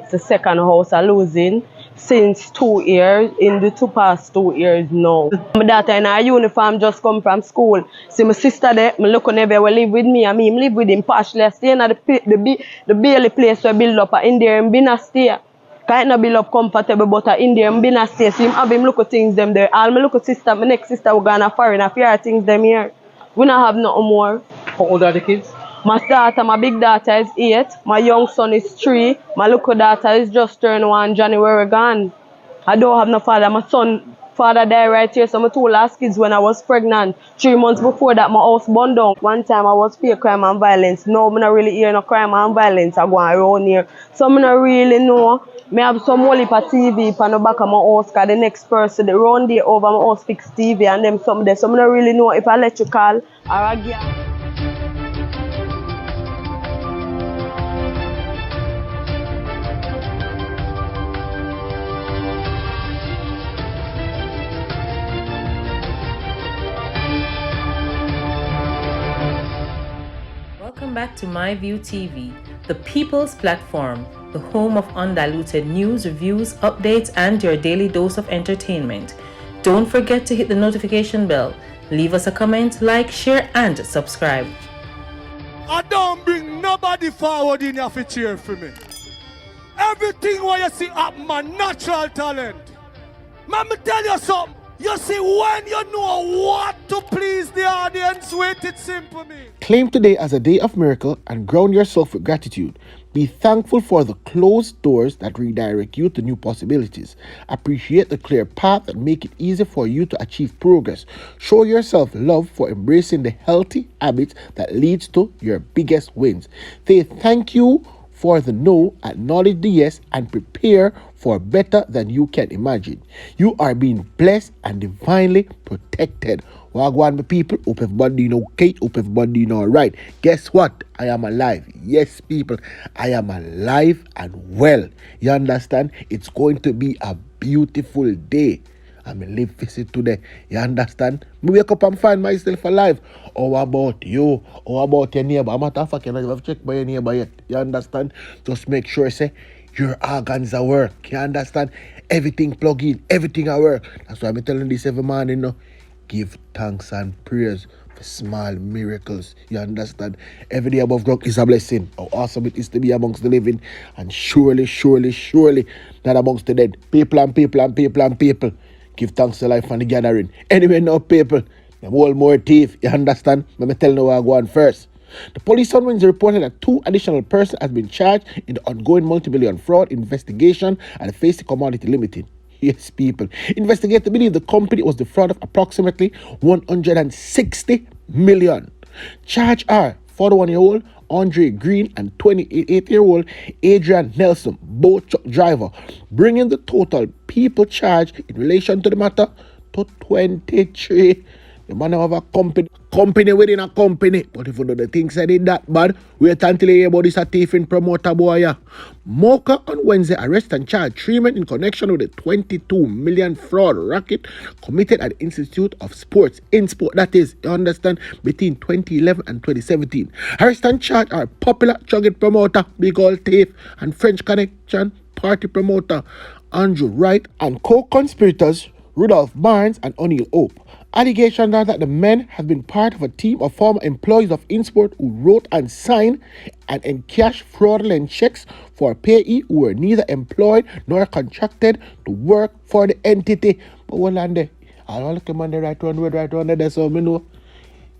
it's the second house I'm losing since 2 years, in the past 2 years now. My daughter in her uniform just come from school. See my sister there, my local neighbor will live with me, and me live with him partially. I stay in the Bailey place where build up in there, and been a stay. Can't not build up comfortable, but in there, and been a stay. So him have him look at things them there. All my local sister, my next sister, we gonna foreign, a few things them here. We don't have nothing more. How old are the kids? My daughter, my big daughter is 8. My young son is 3. My little daughter is just turned 1 January gone. I don't have no father. My son father died right here. So my 2 last kids when I was pregnant. 3 months before that, my house burned down. One time I was fear crime and violence. Now I'm not really hear no crime and violence I go around here. So I'm not really know. I have some whole heap of TV on the back of my house because the next person, the round there over my house fix TV and them something there. So I'm not really know if I let you call or I get. Welcome back to MyView TV, the people's platform, the home of undiluted news, reviews, updates, and your daily dose of entertainment. Don't forget to hit the notification bell, leave us a comment, like, share, and subscribe. I don't bring nobody forward in here to cheer for me. Everything what you see up my natural talent. Let me tell you something. You see, when you know what to please the audience with, it's simple me. Claim today as a day of miracle and ground yourself with gratitude. Be thankful for the closed doors that redirect you to new possibilities. Appreciate the clear path that make it easy for you to achieve progress. Show yourself love for embracing the healthy habits that leads to your biggest wins. Say thank you for the no, acknowledge the yes, and prepare for better than you can imagine. You are being blessed and divinely protected. Wagwan, my people, hope everybody doing okay, hope everybody doing alright. Guess what? I am alive. Yes, people, I am alive and well. You understand? It's going to be a beautiful day. I'm going to live visit today. You understand? Me wake up and find myself alive. How about you? How about your neighbor? I'm not fucking I've checked by your neighbor yet. You understand? Just make sure, say, your organs are work. You understand? Everything plug in. Everything at work. That's why I'm telling this every morning, you know. Give thanks and prayers for small miracles. You understand? Every day above ground is a blessing. How awesome it is to be amongst the living. And surely, surely, surely not amongst the dead. People and people and people and people. Give thanks to life and the gathering. Anyway, now, people, them all more thief. You understand? Let me tell you where I go on first. The police on Wednesday reported that 2 additional persons have been charged in the ongoing multi-billion fraud investigation at the Face Commodity Limited. Yes, people. Investigators believe the company was defrauded of approximately 160 million. Charged are 41-year-old Andre Green and 28-year-old Adrian Nelson, both truck driver, bringing the total people charged in relation to the matter to 23. The man have a company within a company. But if you know the things I did that bad, wait until you hear about this thieving promoter boy. Yeah. Mocha on Wednesday arrested and charged 3 men in connection with the 22 million fraud racket committed at the Institute of Sports, in sport, that is, you understand, between 2011 and 2017. Arrested and charged are popular chugging promoter, big old thief, and French Connection party promoter Andrew Wright, and co-conspirators Rudolph Barnes and O'Neill Hope. Allegations are that the men have been part of a team of former employees of InSport who wrote and signed and encashed fraudulent checks for payees who were neither employed nor contracted to work for the entity. But one land there, I don't look him on the right one there, so me know.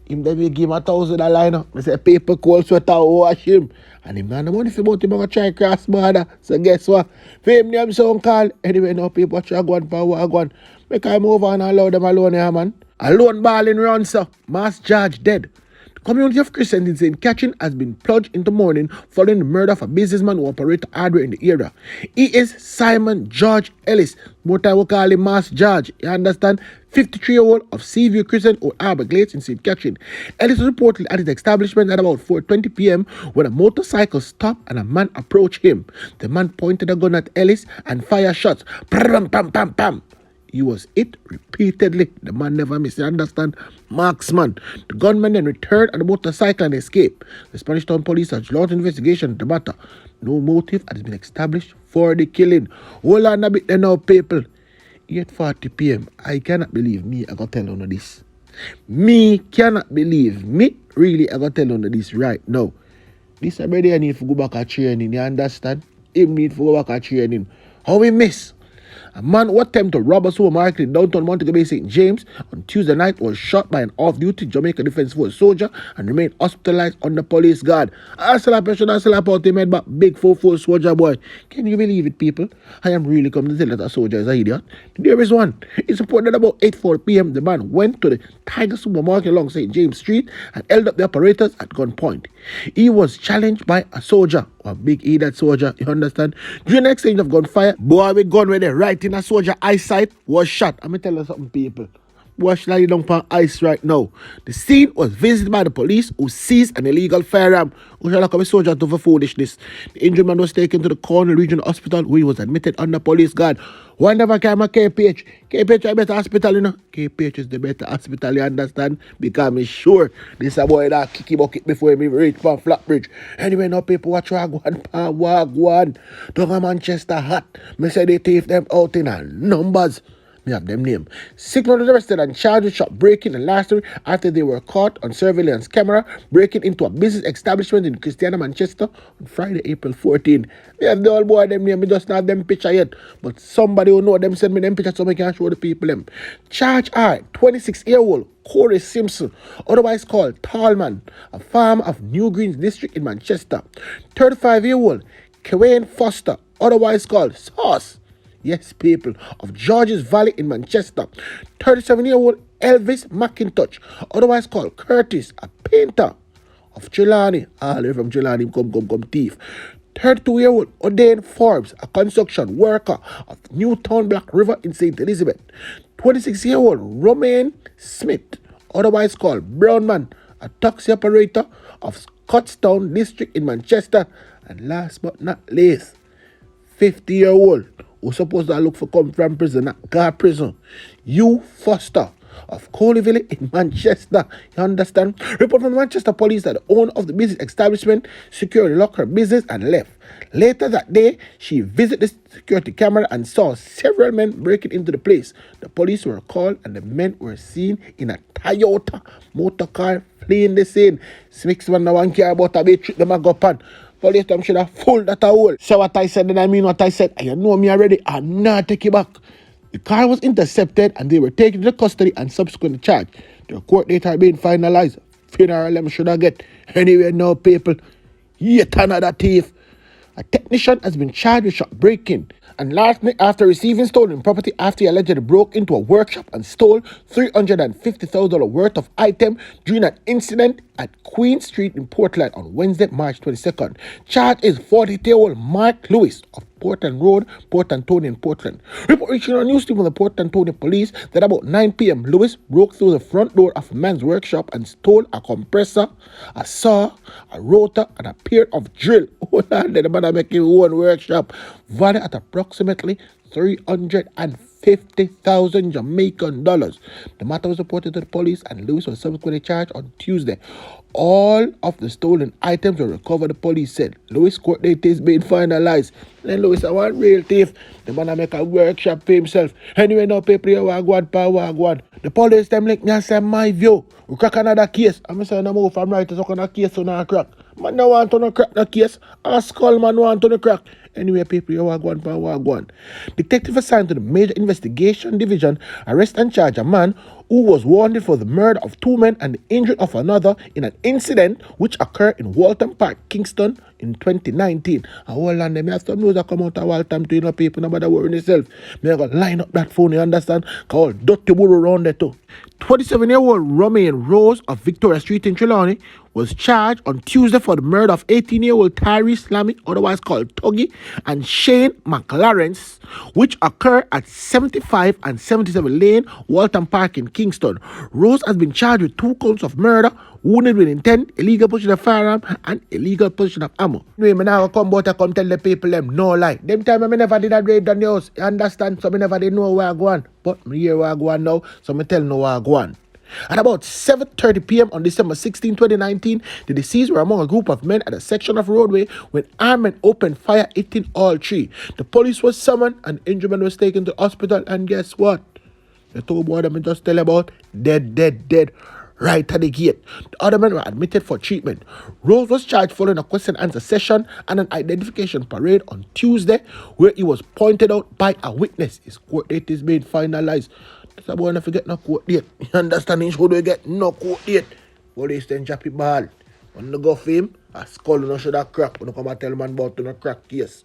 Him they give him $1,000 now. I say paper cold sweater wash him. And him not the money for about him gonna try cross border. So guess what? Fame name sound call. Anyway, now people try go on for what go on. Make I move on and allow them alone here, man. Alone balling run, sir. Mass charge dead. The community of Christians in St. Catherine has been plunged into mourning following the murder of a businessman who operated hardware in the area. He is Simon George Ellis. More time we call him Mass George. You understand? 53-year-old of Seaview Christian or Arbor Glades in St. Catherine. Ellis was reportedly at his establishment at about 4:20 p.m. when a motorcycle stopped and a man approached him. The man pointed a gun at Ellis and fired shots. Pam, pam, pam, pam. He was hit repeatedly. The man never missed. You understand? Marksman. The gunman then returned on the motorcycle and escaped. The Spanish Town police has launched an investigation into the matter. No motive has been established for the killing. Hold on a bit there now, people. 8:40 p.m. I cannot believe me. I got to tell you this. Me cannot believe me. Really, I got to tell you this right now. This brother need to go back at training. You understand? Him need to go back at training. How we miss? A man who attempted to rob a supermarket in downtown Montego Bay, St. James on Tuesday night was shot by an off-duty Jamaica Defence Force soldier and remained hospitalized under police guard. I slap out him head back, big 4-4 soldier boy. Can you believe it, people? I am really coming to tell that a soldier is an idiot. There is one. It's reported that about 8:40 p.m. the man went to the Tiger supermarket along St. James Street and held up the operators at gunpoint. He was challenged by a soldier, a big idiot soldier, you understand? During the exchange of gunfire, boy with gun with the right in a soldier eyesight was shot. I'm going to tell you something, people. Boy lying down on ice right now. The scene was visited by the police who seized an illegal firearm. Who shall come a soldier to for foolishness. The injured man was taken to the Cornwall Regional Hospital where he was admitted under police guard. One never came a KPH. KPH is a better hospital, you know. KPH is the better hospital, you understand? Because I'm sure this a boy that kicky bucket before me reach from Flatbridge. Anyway, now people watch Wagwan. Don't Manchester hot. Me say they thief them out in a numbers. Me have them name. 6 men arrested and charged with shop breaking and larceny after they were caught on surveillance camera breaking into a business establishment in Christiana, Manchester on Friday, April 14. Me have the old boy them name. Me just not have them picture yet. But somebody who know them send me them picture so I can show the people them. Charge are 26-year-old Corey Simpson, otherwise called Tallman, a farmer of New Greens district in Manchester. 35-year-old Kewayne Foster, otherwise called Sauce. Yes, people, of Georges Valley in Manchester. 37-year-old Elvis McIntosh, otherwise called Curtis, a painter of Trelawney. All the way from Trelawney, come thief. 32-year-old Odane Forbes, a construction worker of Newtown Black River in St. Elizabeth. 26-year-old Romone Smith, otherwise called Brownman, a taxi operator of Scottstown district in Manchester. And last but not least, 50-year-old who's supposed to look for come from prison, not guard prison. Hugh Foster of Coleyville in Manchester. You understand? Report from the Manchester police that the owner of the business establishment security locked her business and left. Later that day, she visited the security camera and saw several men breaking into the place. The police were called and the men were seen in a Toyota motor car fleeing the scene. Smith's man now one care about a bit trick them a go pan. Police time should have full that a hole. So what I said, then I mean what I said. And you know me already. I'm not take it back. The car was intercepted and they were taken into custody and subsequently charged. The court date are being finalized. Funeral them should have get. Anyway, now people, yet another thief. A technician has been charged with shop breaking. And last night, after receiving stolen property after he allegedly broke into a workshop and stole $350,000 worth of items during an incident at Queen Street in Portland on Wednesday, March 22nd. Charge is 40-year-old Mark Lewis of Portland Road, Port Antonio in Portland. Report reaching a news team from the Port Antonio police that about 9 p.m. Lewis broke through the front door of a man's workshop and stole a compressor, a saw, a rotor, and a pair of drill. Oh, the man make his own workshop. Valued at approximately $350,000 Jamaican dollars. The matter was reported to the police and Lewis was subsequently charged on Tuesday. All of the stolen items were recovered, the police said. Lewis' court date is being finalized. Then Lewis, I want real thief. The man make a workshop for himself. Anyway, now people here wagwan. The police them link me and say, my view, we crack another case. I'm saying I'm over from right to suck on a case so now crack. Man no want to no crack the case. A skull man want to no crack. Anyway, people here wagwan. Detective assigned to the Major Investigation Division arrest and charge a man who was wanted for the murder of 2 men and the injury of another in an incident which occurred in Walton Park, Kingston in 2019. And hold on, them have some news that come out of Walton to people, nobody worrying yourself. Me I got line up that phone, you understand? Called Dr. Burrow around there too. 27-year-old Romane Rose of Victoria Street in Trelawney was charged on Tuesday for the murder of 18-year-old Tyrese Lammy, otherwise called Tuggy, and Shane McLaren, which occurred at 75 and 77 Lane, Walton Park in Kingston. Rose has been charged with 2 counts of murder, wounded with intent, illegal possession of firearm, and illegal possession of ammo. Anyway, I now come out and come tell the people them no lie. Them time I never did a raid on the house, you understand? So I never did know where I go on. But me hear where I go on now, so I tell no where I go on. At about 7:30 p.m. on December 16, 2019, the deceased were among a group of men at a section of roadway when armed men opened fire, hitting all 3. The police was summoned and the injured man was taken to hospital, and guess what? The 2 boys that I just tell about, dead, right at the gate. The other men were admitted for treatment. Rose was charged following a question and answer session and an identification parade on Tuesday, where he was pointed out by a witness. His court date is being finalized. That's a boy not forget no court date. You understand? He should get no court date. Police then drop it ball. When they go for him, a skull no should have crack. When you come and tell man about to no crack case.